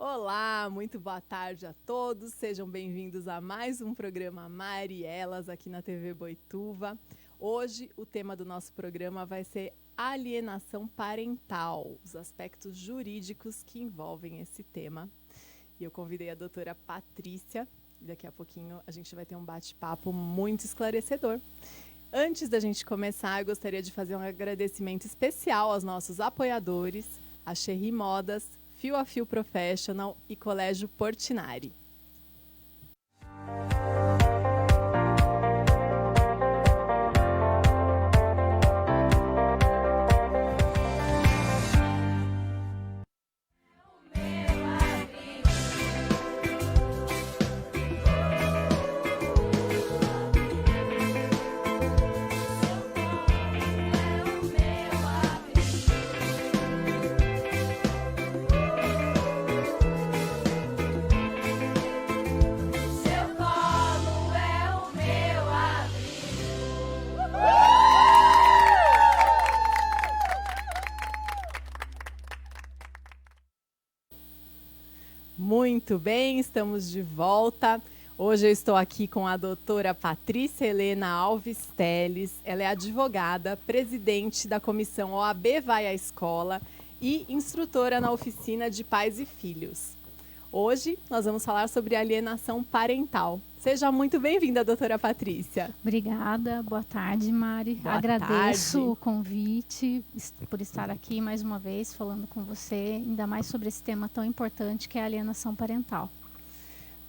Olá, muito boa tarde a todos. Sejam bem-vindos a mais um programa Marielas aqui na TV Boituva. Hoje o tema do nosso programa vai ser alienação parental, os aspectos jurídicos que envolvem esse tema. E eu convidei a doutora Patrícia. Daqui a pouquinho a gente vai ter um bate-papo muito esclarecedor. Antes da gente começar, eu gostaria de fazer um agradecimento especial aos nossos apoiadores, a Cherry Modas, Fio a Fio Professional e Colégio Portinari. Muito bem, estamos de volta. Hoje eu estou aqui com a doutora Patrícia Helena Alves Teles. Ela é advogada, presidente da comissão OAB Vai à Escola e instrutora na oficina de pais e filhos. Hoje nós vamos falar sobre alienação parental. Seja muito bem-vinda, doutora Patrícia. Obrigada, boa tarde, Mari. Boa Agradeço tarde. o convite por estar aqui mais uma vez falando com você, ainda mais sobre esse tema tão importante que é a alienação parental.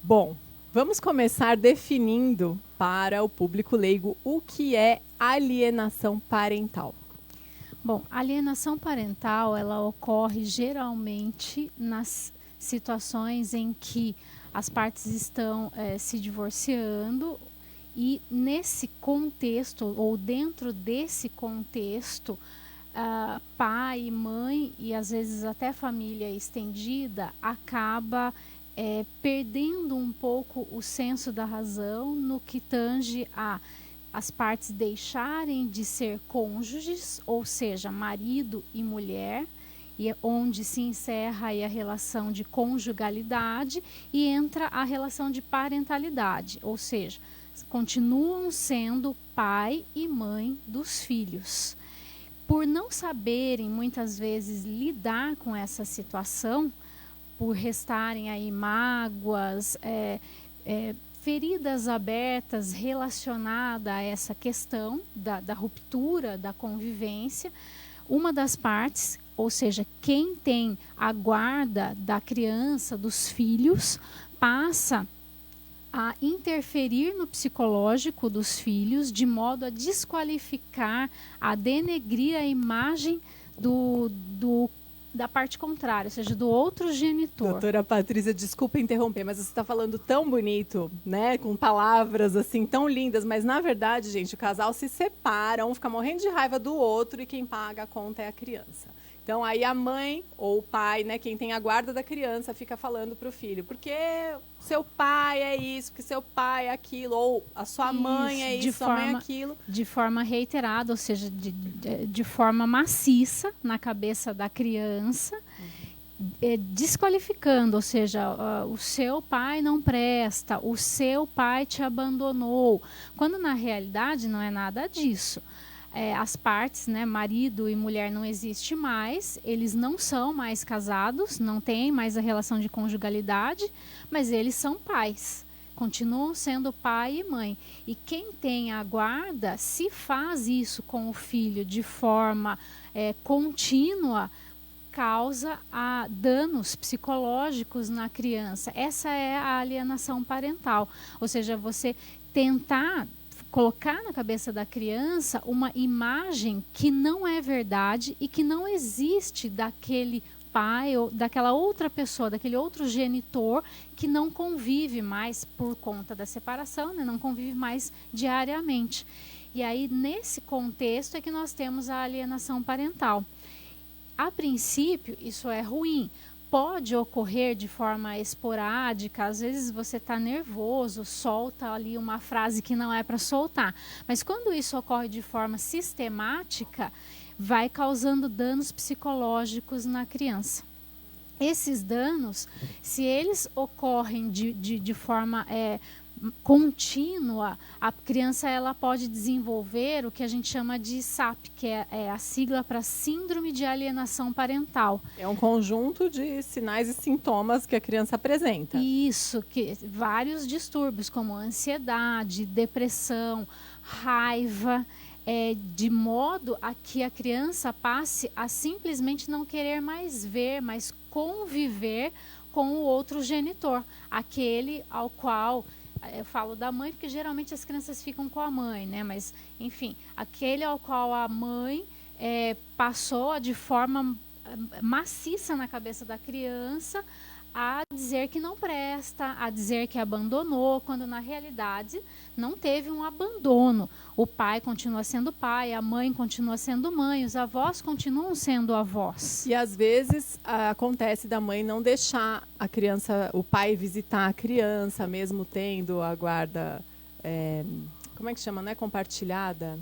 Bom, vamos começar definindo para o público leigo o que é alienação parental. Bom, a alienação parental, ela ocorre geralmente nas situações em que as partes estão se divorciando e nesse contexto, ou dentro desse contexto, pai, mãe e às vezes até família estendida acaba perdendo um pouco o senso da razão no que tange a as partes deixarem de ser cônjuges, ou seja, marido e mulher, e onde se encerra aí a relação de conjugalidade e entra a relação de parentalidade, ou seja, continuam sendo pai e mãe dos filhos. Por não saberem muitas vezes lidar com essa situação, por restarem aí mágoas, feridas abertas relacionadas a essa questão da ruptura da convivência, uma das partes, ou seja, quem tem a guarda da criança, dos filhos, passa a interferir no psicológico dos filhos de modo a desqualificar, a denegrir a imagem da parte contrária, ou seja, do outro genitor. Doutora Patrícia, desculpa interromper, mas você está falando tão bonito, né? Com palavras assim tão lindas, mas na verdade, gente, o casal se separa, um fica morrendo de raiva do outro e quem paga a conta é a criança. Então aí a mãe ou o pai, né, quem tem a guarda da criança, fica falando para o filho, porque seu pai é isso, porque seu pai é aquilo, ou a sua mãe é isso, sua mãe é aquilo. De forma reiterada, ou seja, de forma maciça na cabeça da criança, desqualificando, ou seja, o seu pai não presta, o seu pai te abandonou, quando na realidade não é nada disso. As partes, né, marido e mulher não existe mais, eles não são mais casados, não têm mais a relação de conjugalidade, mas eles são pais, continuam sendo pai e mãe. E quem tem a guarda, se faz isso com o filho de forma contínua, causa danos psicológicos na criança. Essa é a alienação parental, ou seja, você tentar colocar na cabeça da criança uma imagem que não é verdade e que não existe daquele pai ou daquela outra pessoa, daquele outro genitor que não convive mais por conta da separação, né? Não convive mais diariamente. E aí, nesse contexto é que nós temos a alienação parental. A princípio, isso é ruim. Pode ocorrer de forma esporádica, às vezes você está nervoso, solta ali uma frase que não é para soltar. Mas quando isso ocorre de forma sistemática, vai causando danos psicológicos na criança. Esses danos, se eles ocorrem de forma contínua, a criança ela pode desenvolver o que a gente chama de SAP, que é a sigla para Síndrome de Alienação Parental. É um conjunto de sinais e sintomas que a criança apresenta. Isso, que vários distúrbios como ansiedade, depressão, raiva, de modo a que a criança passe a simplesmente não querer mais ver, mas conviver com o outro genitor, aquele ao qual, eu falo da mãe porque geralmente as crianças ficam com a mãe, né? Mas, enfim, aquele ao qual a mãe passou de forma maciça na cabeça da criança a dizer que não presta, a dizer que abandonou, quando na realidade não teve um abandono. O pai continua sendo pai, a mãe continua sendo mãe, os avós continuam sendo avós. E às vezes acontece da mãe não deixar a criança, o pai visitar a criança, mesmo tendo a guarda, como é que chama, não é compartilhada?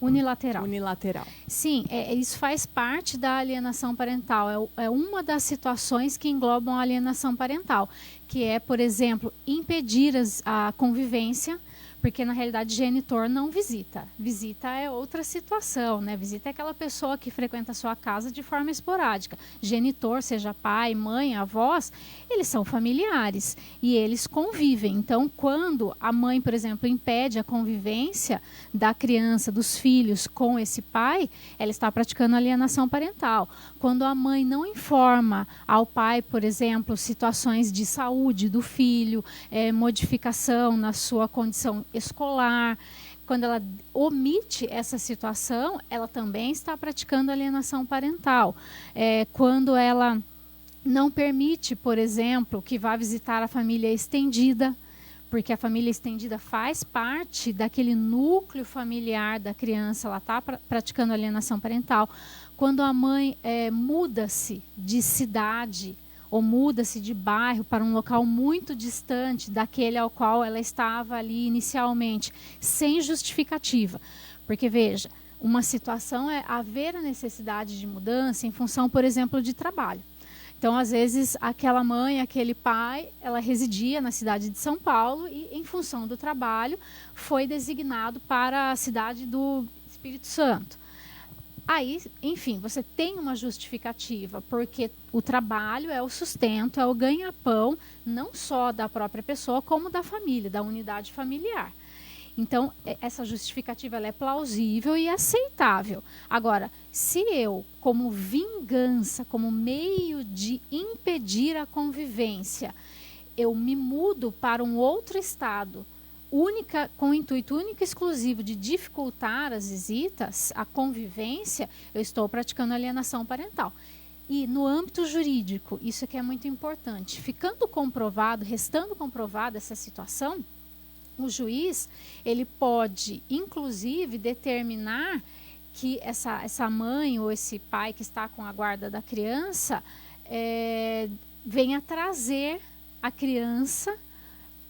Unilateral. Unilateral. Sim, isso faz parte da alienação parental. É uma das situações que englobam a alienação parental, que é, por exemplo, impedir a convivência, porque na realidade genitor não visita. Visita é outra situação, né? Visita é aquela pessoa que frequenta a sua casa de forma esporádica. Genitor, seja pai, mãe, avós, eles são familiares e eles convivem. Então, quando a mãe, por exemplo, impede a convivência da criança, dos filhos com esse pai, ela está praticando alienação parental. Quando a mãe não informa ao pai, por exemplo, situações de saúde do filho, modificação na sua condição escolar, quando ela omite essa situação, ela também está praticando alienação parental. Quando ela não permite, por exemplo, que vá visitar a família estendida, porque a família estendida faz parte daquele núcleo familiar da criança, ela está praticando alienação parental. Quando a mãe muda-se de cidade ou muda-se de bairro para um local muito distante daquele ao qual ela estava ali inicialmente, sem justificativa. Porque, veja, uma situação é haver a necessidade de mudança em função, por exemplo, de trabalho. Então, às vezes, aquela mãe, aquele pai, ela residia na cidade de São Paulo e, em função do trabalho, foi designado para a cidade do Espírito Santo. Aí, enfim, você tem uma justificativa, porque o trabalho é o sustento, é o ganha-pão, não só da própria pessoa, como da família, da unidade familiar. Então, essa justificativa ela é plausível e aceitável. Agora, se eu, como vingança, como meio de impedir a convivência, eu me mudo para um outro estado, com o intuito único e exclusivo de dificultar as visitas, a convivência, eu estou praticando alienação parental. E no âmbito jurídico, isso aqui é muito importante. Ficando comprovado, restando comprovada essa situação, o juiz, ele pode, inclusive, determinar que essa mãe ou esse pai que está com a guarda da criança venha trazer a criança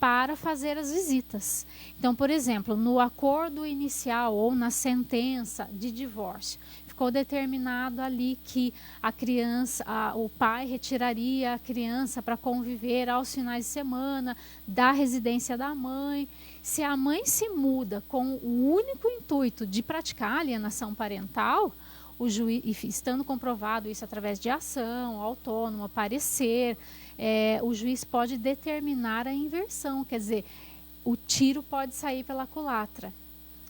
para fazer as visitas. Então, por exemplo, no acordo inicial ou na sentença de divórcio, ficou determinado ali que a criança, o pai retiraria a criança para conviver aos finais de semana da residência da mãe. Se a mãe se muda com o único intuito de praticar alienação parental, o juiz, estando comprovado isso através de ação autônoma, parecer, o juiz pode determinar a inversão, quer dizer, o tiro pode sair pela culatra.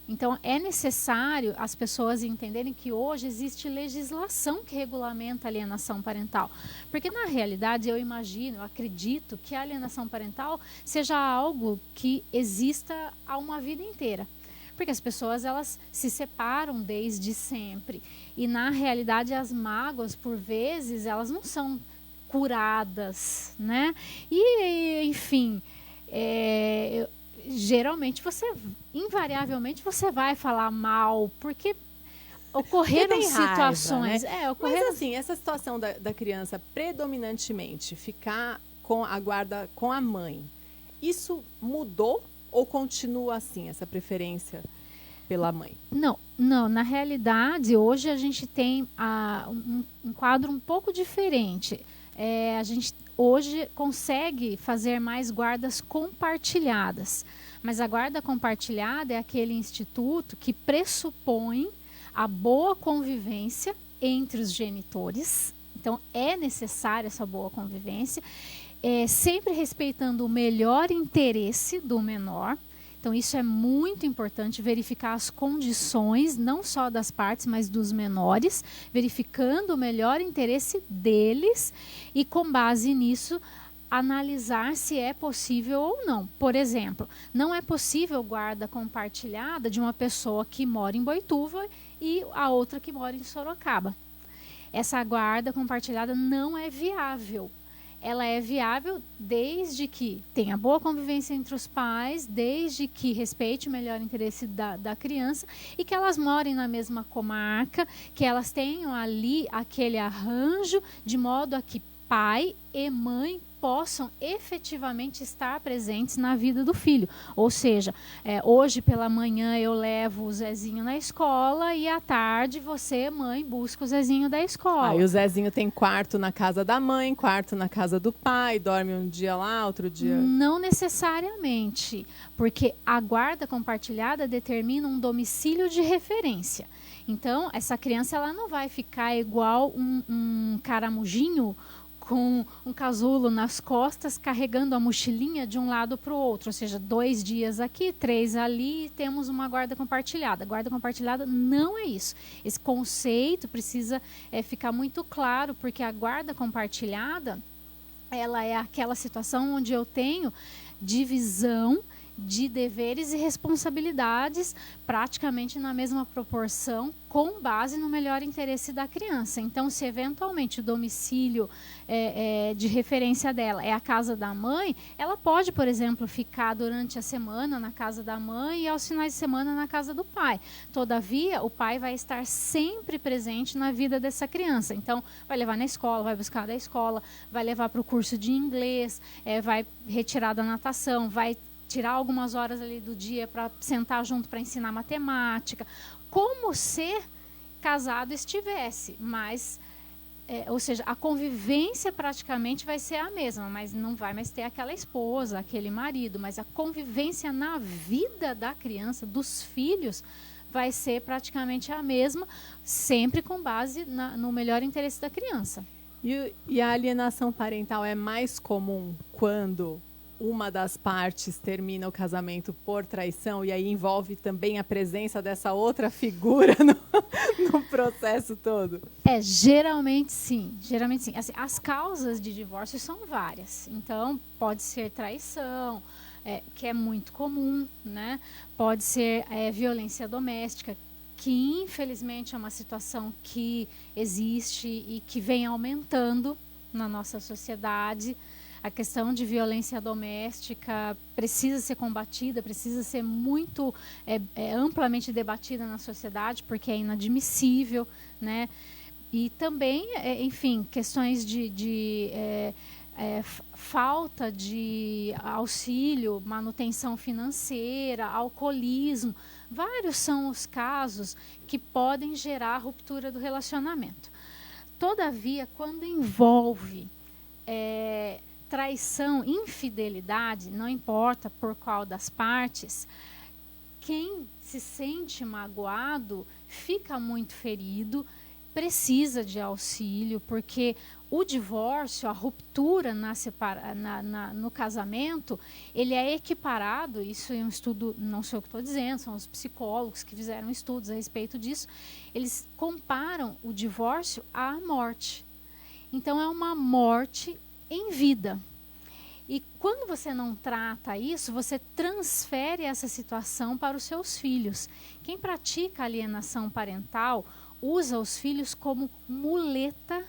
Então, é necessário as pessoas entenderem que hoje existe legislação que regulamenta a alienação parental. Porque, na realidade, eu acredito que a alienação parental seja algo que exista há uma vida inteira. Porque as pessoas, elas se separam desde sempre. E, na realidade, as mágoas, por vezes, elas não são curadas, né? E, enfim, geralmente invariavelmente você vai falar mal, porque ocorreram situações. Raiva, né? Mas assim, essa situação da criança predominantemente ficar com a guarda com a mãe, isso mudou ou continua assim, essa preferência pela mãe? Não, na realidade, hoje a gente tem um quadro um pouco diferente. a gente hoje consegue fazer mais guardas compartilhadas. Mas a guarda compartilhada é aquele instituto que pressupõe a boa convivência entre os genitores. Então, é necessária essa boa convivência, sempre respeitando o melhor interesse do menor. Então, isso é muito importante, verificar as condições, não só das partes, mas dos menores, verificando o melhor interesse deles e, com base nisso, analisar se é possível ou não. Por exemplo, não é possível guarda compartilhada de uma pessoa que mora em Boituva e a outra que mora em Sorocaba. Essa guarda compartilhada não é viável. Ela é viável desde que tenha boa convivência entre os pais, desde que respeite o melhor interesse da criança e que elas morem na mesma comarca, que elas tenham ali aquele arranjo de modo a que pai e mãe possam efetivamente estar presentes na vida do filho. Ou seja, hoje pela manhã eu levo o Zezinho na escola e à tarde você, mãe, busca o Zezinho da escola. E o Zezinho tem quarto na casa da mãe, quarto na casa do pai, dorme um dia lá, outro dia... Não necessariamente, porque a guarda compartilhada determina um domicílio de referência. Então, essa criança ela não vai ficar igual um caramujinho com um casulo nas costas, carregando a mochilinha de um lado para o outro, ou seja, 2 dias aqui, 3 ali, e temos uma guarda compartilhada. Guarda compartilhada não é isso. Esse conceito precisa ficar muito claro, porque a guarda compartilhada, ela é aquela situação onde eu tenho divisão de deveres e responsabilidades praticamente na mesma proporção, com base no melhor interesse da criança. Então, se eventualmente o domicílio de referência dela é a casa da mãe, ela pode, por exemplo, ficar durante a semana na casa da mãe e aos finais de semana na casa do pai. Todavia, o pai vai estar sempre presente na vida dessa criança. Então, vai levar na escola, vai buscar da escola, vai levar para o curso de inglês, vai retirar da natação, vai tirar algumas horas ali do dia para sentar junto para ensinar matemática, como se casado estivesse, mas, ou seja, a convivência praticamente vai ser a mesma, mas não vai mais ter aquela esposa, aquele marido, mas a convivência na vida da criança, dos filhos, vai ser praticamente a mesma, sempre com base no melhor interesse da criança. E a alienação parental é mais comum quando uma das partes termina o casamento por traição e aí envolve também a presença dessa outra figura no processo todo? Geralmente sim. Geralmente sim. Assim, as causas de divórcio são várias. Então, pode ser traição, que é muito comum, né? Pode ser violência doméstica, que infelizmente é uma situação que existe e que vem aumentando na nossa sociedade. A questão de violência doméstica precisa ser combatida, precisa ser muito amplamente debatida na sociedade, porque é inadmissível, né? E também, enfim, questões de falta de auxílio, manutenção financeira, alcoolismo. Vários são os casos que podem gerar a ruptura do relacionamento. Todavia, quando envolve traição, infidelidade, não importa por qual das partes, quem se sente magoado fica muito ferido, precisa de auxílio, porque o divórcio, a ruptura no casamento, ele é equiparado, isso é um estudo, não sei o que estou dizendo, são os psicólogos que fizeram estudos a respeito disso, eles comparam o divórcio à morte. Então, é uma morte em vida. E quando você não trata isso, você transfere essa situação para os seus filhos. Quem pratica alienação parental usa os filhos como muleta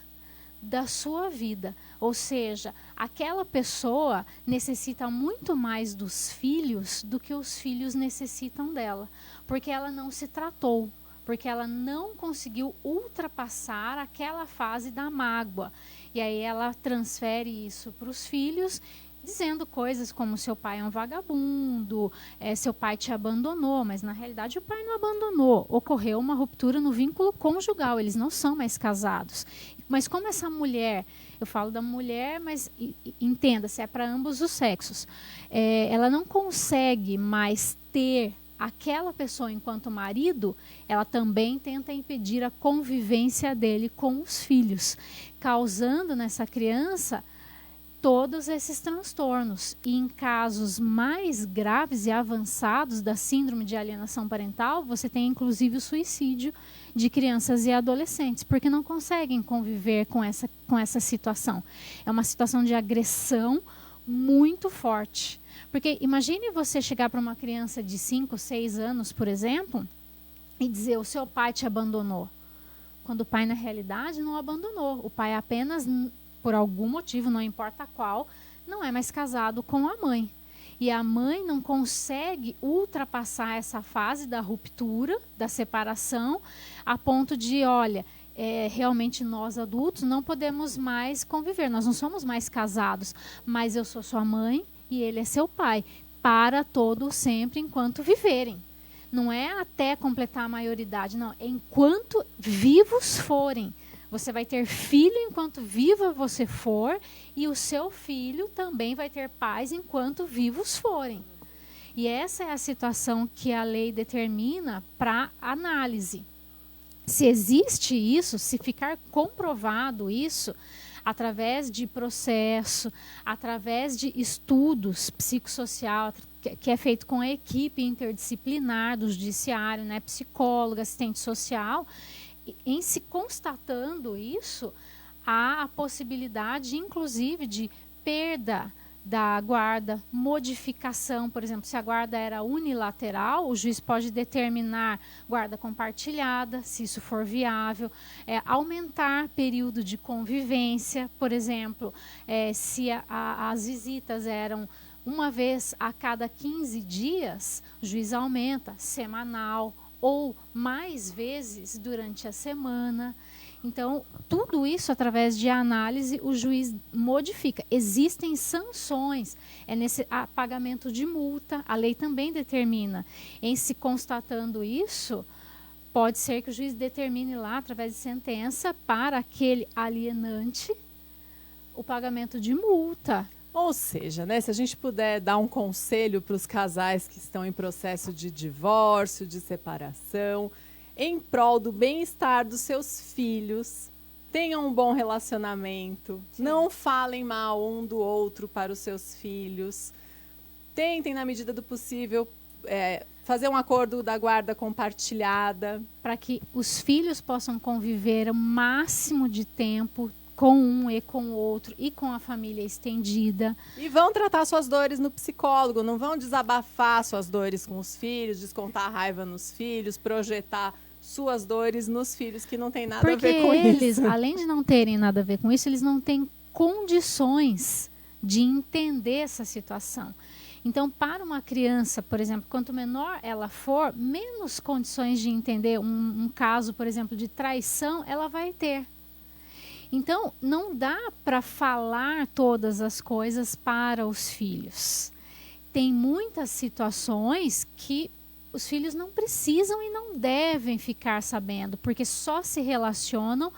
da sua vida. Ou seja, aquela pessoa necessita muito mais dos filhos do que os filhos necessitam dela, porque ela não se tratou, porque ela não conseguiu ultrapassar aquela fase da mágoa. E aí ela transfere isso para os filhos dizendo coisas como seu pai é um vagabundo, seu pai te abandonou, mas na realidade o pai não abandonou. Ocorreu uma ruptura no vínculo conjugal, eles não são mais casados. Mas como essa mulher, eu falo da mulher, mas entenda-se, é para ambos os sexos, ela não consegue mais ter aquela pessoa enquanto marido, ela também tenta impedir a convivência dele com os filhos, causando nessa criança todos esses transtornos. E em casos mais graves e avançados da síndrome de alienação parental, você tem inclusive o suicídio de crianças e adolescentes, porque não conseguem conviver com essa situação. É uma situação de agressão muito forte. Porque imagine você chegar para uma criança de 5, 6 anos, por exemplo, e dizer: o seu pai te abandonou. Quando o pai, na realidade, não abandonou. O pai apenas, por algum motivo, não importa qual, não é mais casado com a mãe. E a mãe não consegue ultrapassar essa fase da ruptura, da separação, a ponto de, olha, realmente nós adultos não podemos mais conviver, nós não somos mais casados, mas eu sou sua mãe e ele é seu pai, para todo sempre enquanto viverem. Não é até completar a maioridade, não, é enquanto vivos forem. Você vai ter filho enquanto viva você for, e o seu filho também vai ter pais enquanto vivos forem. E essa é a situação que a lei determina para análise. Se existe isso, se ficar comprovado isso, através de processo, através de estudos psicossocial, que é feito com a equipe interdisciplinar do judiciário, né, psicólogo, assistente social, em se constatando isso, há a possibilidade, inclusive, de perda da guarda, modificação, por exemplo, se a guarda era unilateral, o juiz pode determinar guarda compartilhada, se isso for viável, aumentar período de convivência, por exemplo, se as visitas eram uma vez a cada 15 dias, o juiz aumenta, semanal, ou mais vezes durante a semana. Então, tudo isso, através de análise, o juiz modifica. Existem sanções, pagamento de multa, a lei também determina. Em se constatando isso, pode ser que o juiz determine lá, através de sentença, para aquele alienante, o pagamento de multa. Ou seja, né, se a gente puder dar um conselho para os casais que estão em processo de divórcio, de separação, em prol do bem-estar dos seus filhos, tenham um bom relacionamento, sim, não falem mal um do outro para os seus filhos, tentem, na medida do possível, fazer um acordo da guarda compartilhada. Para que os filhos possam conviver o máximo de tempo com um e com o outro e com a família estendida. E vão tratar suas dores no psicólogo, não vão desabafar suas dores com os filhos, descontar a raiva nos filhos, projetar suas dores nos filhos, que não tem nada a ver com isso. Porque eles, além de não terem nada a ver com isso, eles não têm condições de entender essa situação. Então, para uma criança, por exemplo, quanto menor ela for, menos condições de entender um caso, por exemplo, de traição, ela vai ter. Então, não dá para falar todas as coisas para os filhos. Tem muitas situações que os filhos não precisam e não devem ficar sabendo, porque só se relacionam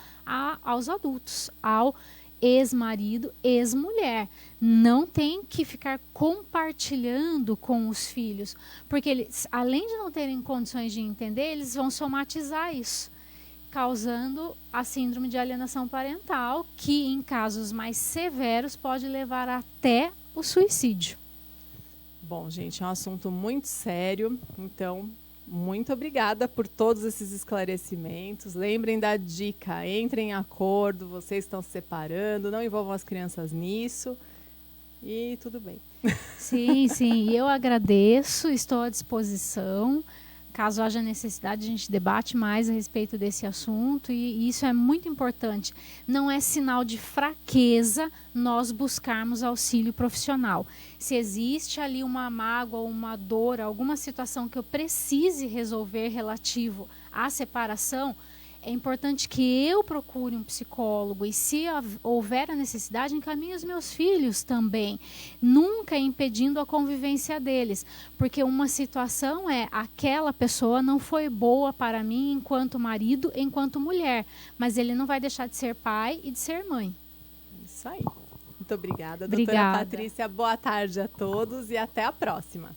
aos adultos, ao ex-marido, ex-mulher. Não tem que ficar compartilhando com os filhos, porque eles, além de não terem condições de entender, eles vão somatizar isso, causando a síndrome de alienação parental, que em casos mais severos pode levar até o suicídio. Bom, gente, é um assunto muito sério, então, muito obrigada por todos esses esclarecimentos. Lembrem da dica, entrem em acordo, vocês estão se separando, não envolvam as crianças nisso e tudo bem. Sim, sim, e eu agradeço, estou à disposição. Caso haja necessidade, a gente debate mais a respeito desse assunto, e isso é muito importante. Não é sinal de fraqueza nós buscarmos auxílio profissional. Se existe ali uma mágoa, uma dor, alguma situação que eu precise resolver relativo à separação, é importante que eu procure um psicólogo e, se houver a necessidade, encaminhe os meus filhos também, nunca impedindo a convivência deles, porque uma situação é aquela pessoa não foi boa para mim enquanto marido, enquanto mulher, mas ele não vai deixar de ser pai e de ser mãe. Isso aí. Muito obrigada, Obrigada. doutora Patrícia. Boa tarde a todos e até a próxima.